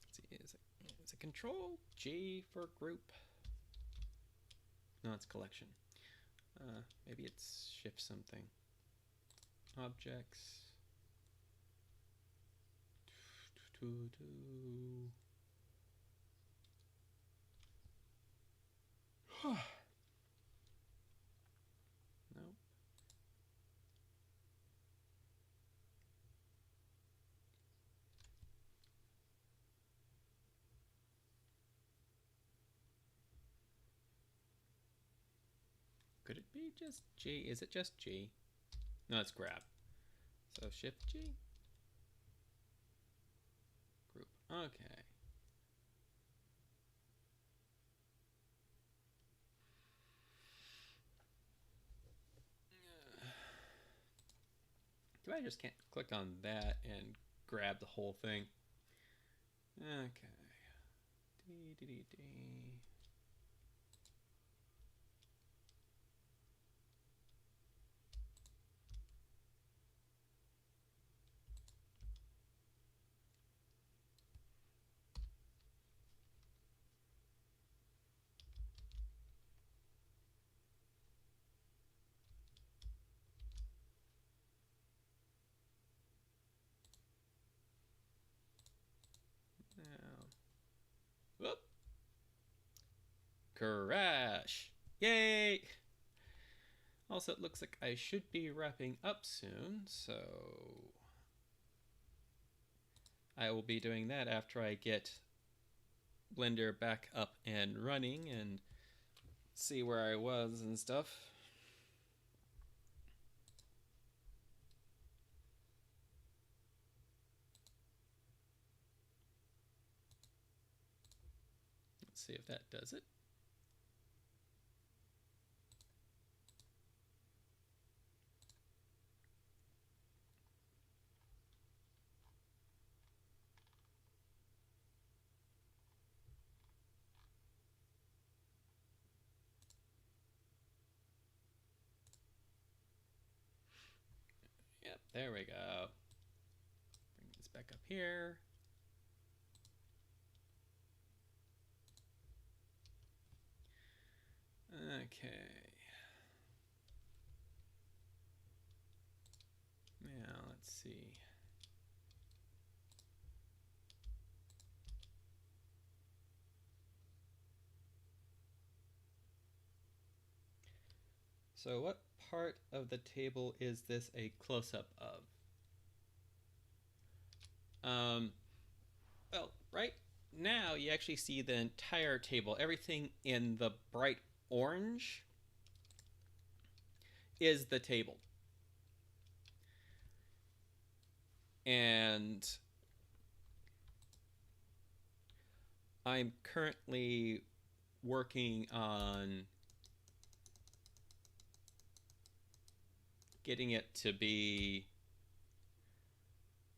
Let's see, is it Control G for group? No, it's collection. Maybe it's shift something. Objects. Nope. Could it be just G? Is it just G? No, it's grab. So shift G. Okay. Do I just can't click on that and grab the whole thing? Okay. Dee, dee, dee, dee. Now, whoop. Crash. Yay! Also, it looks like I should be wrapping up soon, so I will be doing that after I get Blender back up and running and see where I was and stuff. Let's see if that does it. Yep, there we go. Bring this back up here. Okay. Now, let's see. So what part of the table is this a close-up of? Well, right now you actually see the entire table. Everything in the bright orange is the table. And I'm currently working on getting it to be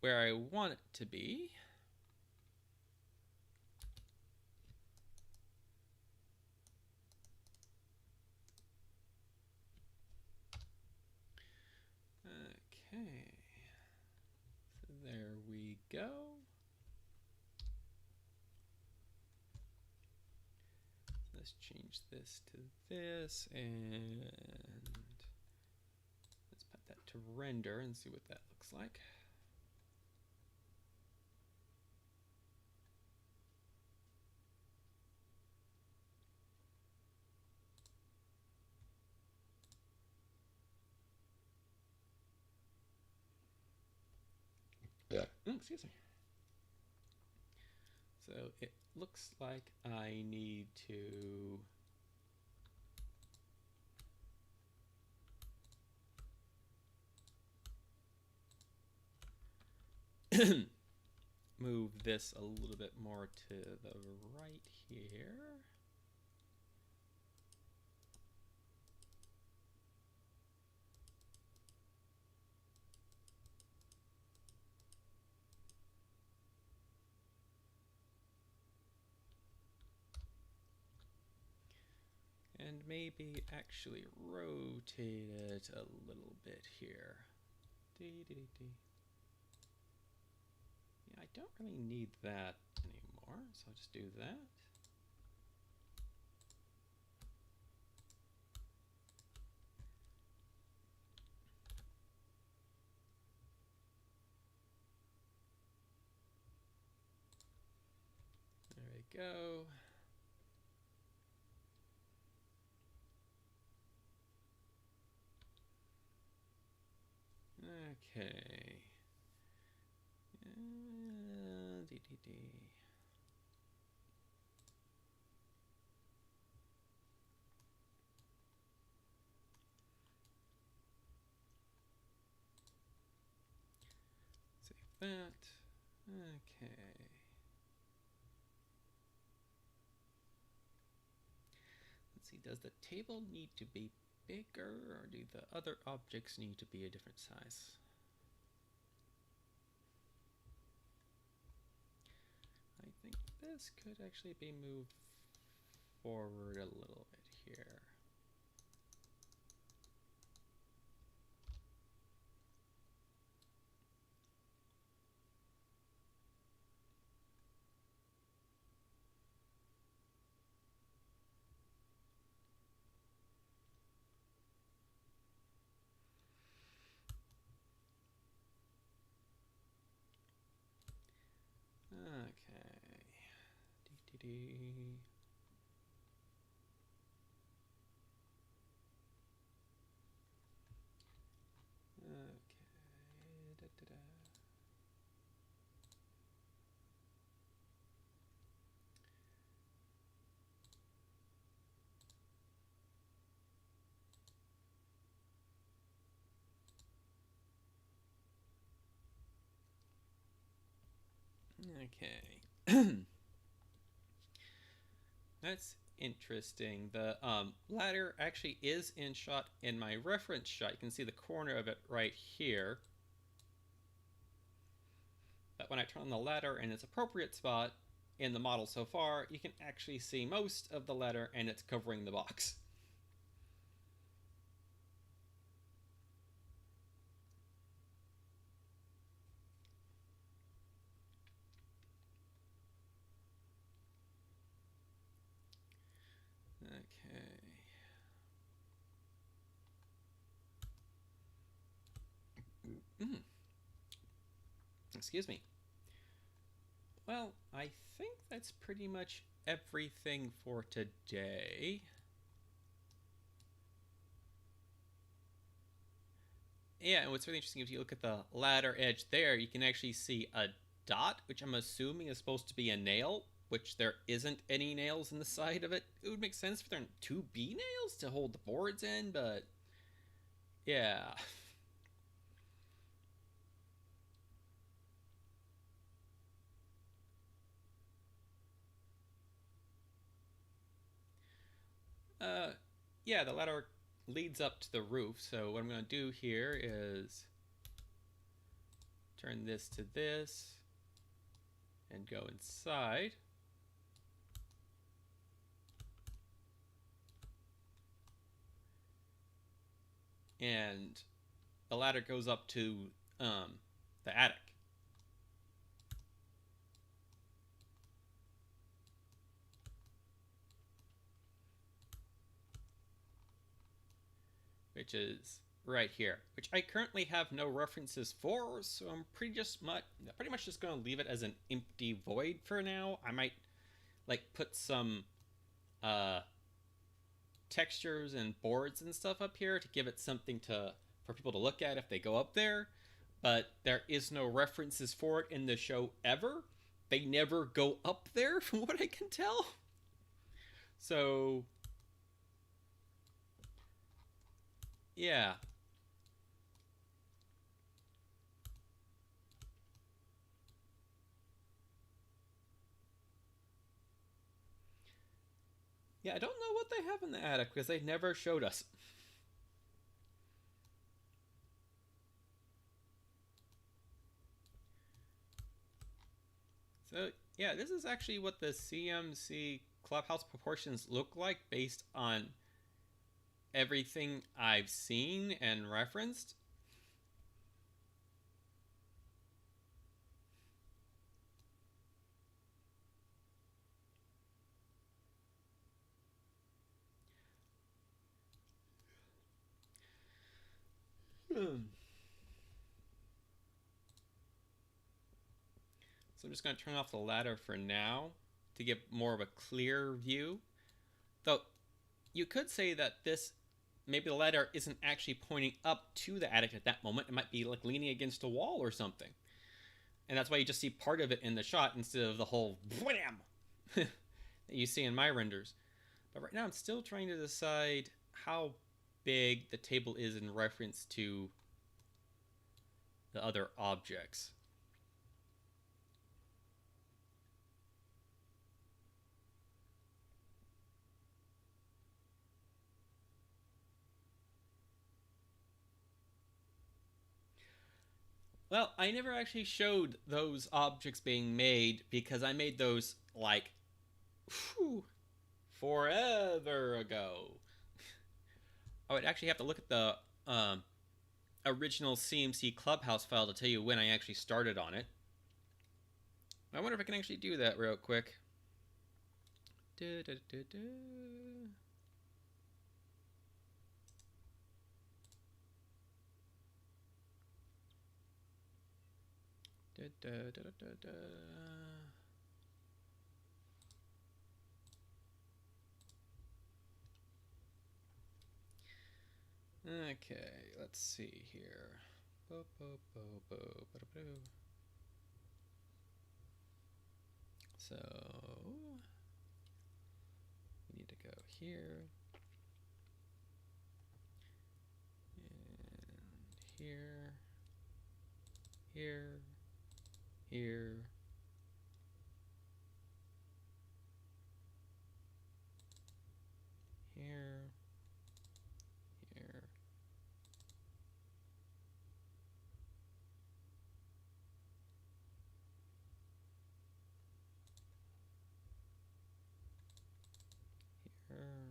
where I want it to be. Okay, so there we go. Let's change this to this, and let's put that to render and see what that looks like. Yeah. Excuse me. So it looks like I need to move this a little bit more to the right here. And maybe actually rotate it a little bit here. Dee, dee, dee. Yeah, I don't really need that anymore, so I'll just do that. There we go. Okay. Dee, dee, dee. Save that. Okay. see, does the table need to be bigger, or do the other objects need to be a different size? I think this could actually be moved forward a little bit here. Okay. Dee. Okay. Da. Okay. That's interesting. The ladder actually is in shot in my reference shot. You can see the corner of it right here. But when I turn on the ladder in its appropriate spot in the model so far, you can actually see most of the ladder and it's covering the box. Okay. Excuse me. Well, I think that's pretty much everything for today. Yeah, and what's really interesting, if you look at the ladder edge there, you can actually see a dot, which I'm assuming is supposed to be a nail, which there isn't any nails in the side of it. It would make sense for there to be nails to hold the boards in, but yeah. Uh, yeah, the ladder leads up to the roof, so what I'm going to do here is turn this to this and go inside. And the ladder goes up to the attic. Which is right here, which I currently have no references for, so I'm pretty much just going to leave it as an empty void for now. I might like put some textures and boards and stuff up here to give it something for people to look at if they go up there, but there is no references for it in the show ever. They never go up there from what I can tell. So yeah. Yeah, I don't know what they have in the attic because they never showed us. So yeah, this is actually what the CMC clubhouse proportions look like based on everything I've seen and referenced. So I'm just going to turn off the ladder for now to get more of a clear view. Though you could say that maybe the ladder isn't actually pointing up to the attic at that moment. It might be like leaning against a wall or something. And that's why you just see part of it in the shot instead of the whole wham that you see in my renders. But right now I'm still trying to decide how big the table is in reference to the other objects. Well, I never actually showed those objects being made because I made those like whew, forever ago. I would actually have to look at the um, original CMC Clubhouse file to tell you when I actually started on it. I wonder if I can actually do that real quick. Da, da, da, da. Da, da, da, da, da. Okay, let's see here. Bo, bo, bo, bo, bo, bo. So we need to go here and here, here, here, here, here. Here.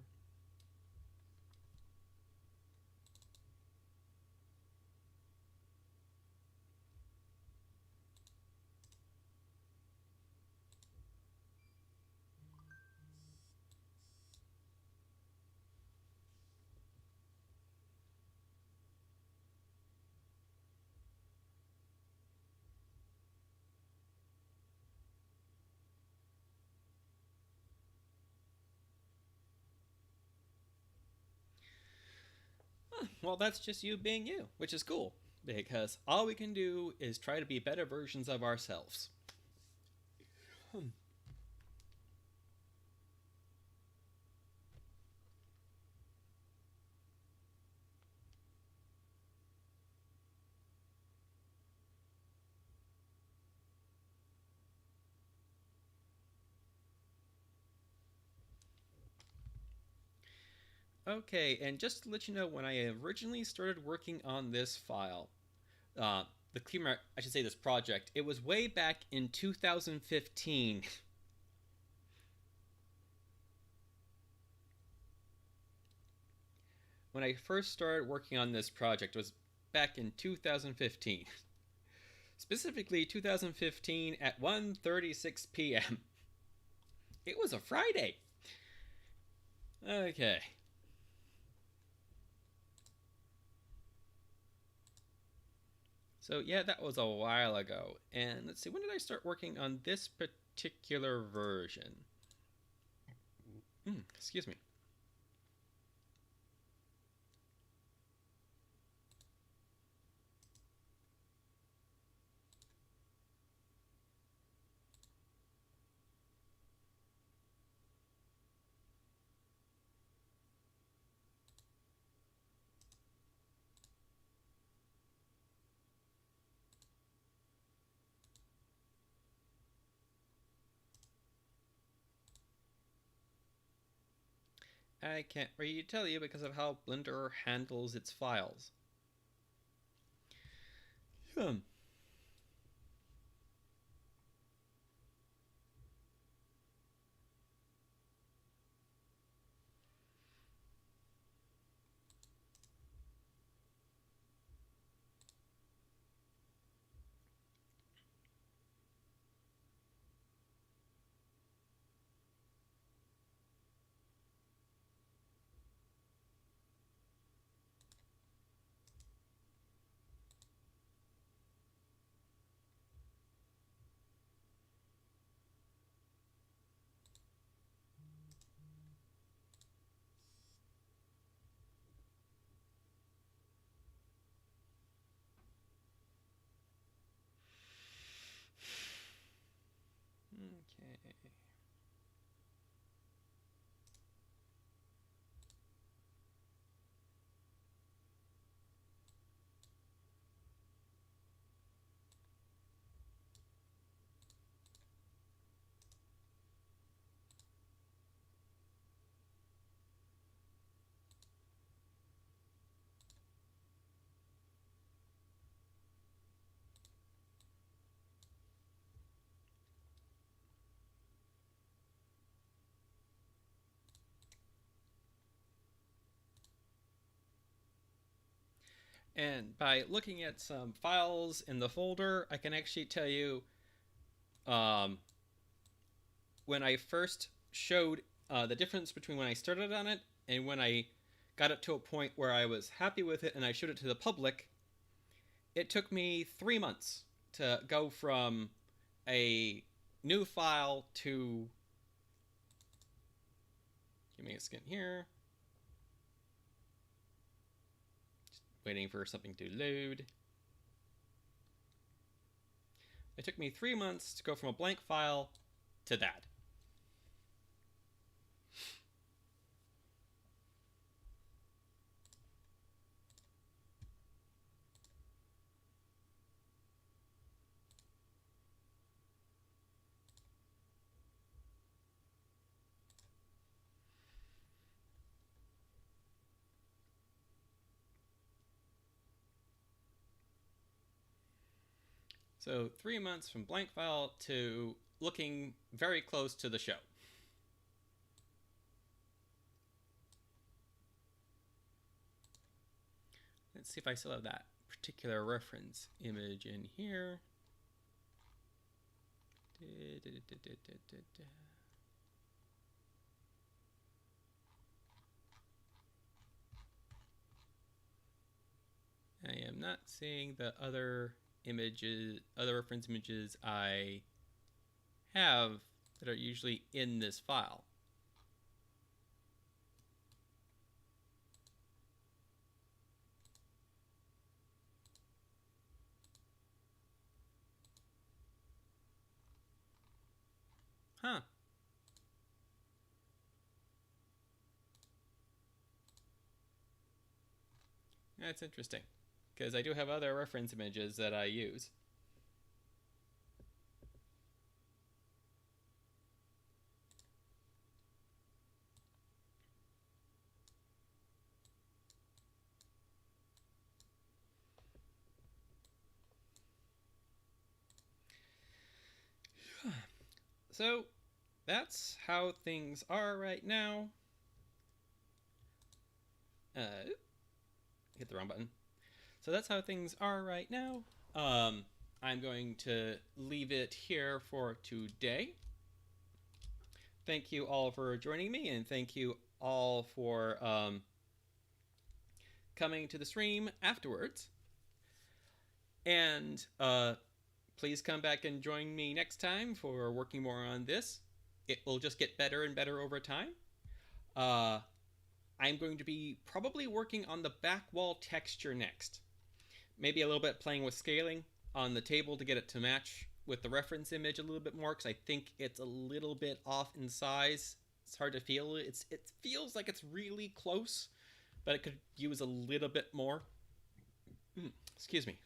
Well, that's just you being you, which is cool because all we can do is try to be better versions of ourselves. Okay, and just to let you know, when I originally started working on this file, the cleaner, I should say this project, it was way back in 2015. When I first started working on this project, it was back in 2015. Specifically 2015 at 1:36 p.m. It was a Friday. Okay. So yeah, that was a while ago. And let's see, when did I start working on this particular version? Excuse me. I can't really tell you because of how Blender handles its files. Hmm. Okay. And by looking at some files in the folder, I can actually tell you when I first showed the difference between when I started on it and when I got it to a point where I was happy with it and I showed it to the public. It took me 3 months to go from a new file to... Give me a second here. Just waiting for something to load. It took me 3 months to go from a blank file to that. So 3 months from blank file to looking very close to the show. Let's see if I still have that particular reference image in here. I am not seeing the other images, other reference images I have that are usually in this file. Huh. That's interesting, because I do have other reference images that I use. So that's how things are right now. Hit the wrong button. So that's how things are right now. I'm going to leave it here for today. Thank you all for joining me, and thank you all for coming to the stream afterwards. And please come back and join me next time for working more on this. It will just get better and better over time. I'm going to be probably working on the back wall texture next. Maybe a little bit playing with scaling on the table to get it to match with the reference image a little bit more, because I think it's a little bit off in size. It's hard to feel. It feels like it's really close, but it could use a little bit more. Excuse me.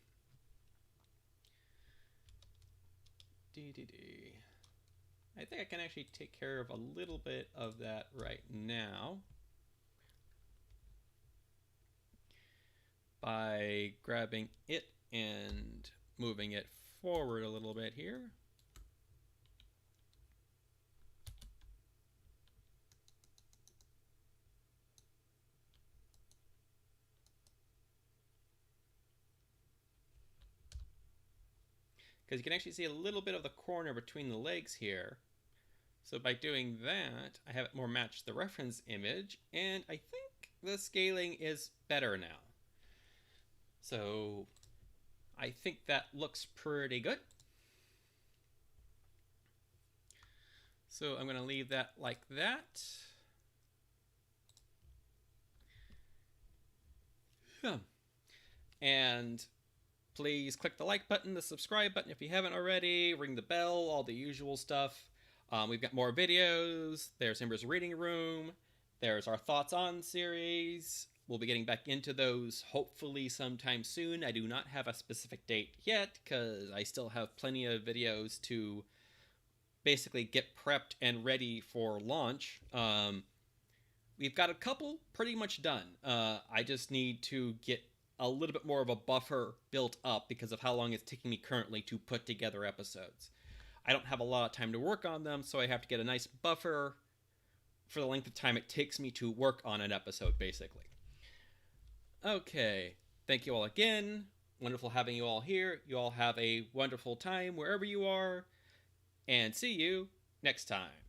I think I can actually take care of a little bit of that right now by grabbing it and moving it forward a little bit here. Because you can actually see a little bit of the corner between the legs here. So by doing that, I have it more match the reference image, and I think the scaling is better now. So I think that looks pretty good. So I'm going to leave that like that. And please click the like button, the subscribe button if you haven't already, ring the bell, all the usual stuff. We've got more videos. There's Ember's Reading Room. There's our Thoughts On series. We'll be getting back into those hopefully sometime soon. I do not have a specific date yet because I still have plenty of videos to basically get prepped and ready for launch. We've got a couple pretty much done. I just need to get a little bit more of a buffer built up because of how long it's taking me currently to put together episodes. I don't have a lot of time to work on them, so I have to get a nice buffer for the length of time it takes me to work on an episode, basically. Okay, Thank you all again. Wonderful having you all here. You all have a wonderful time wherever you are. And see you next time.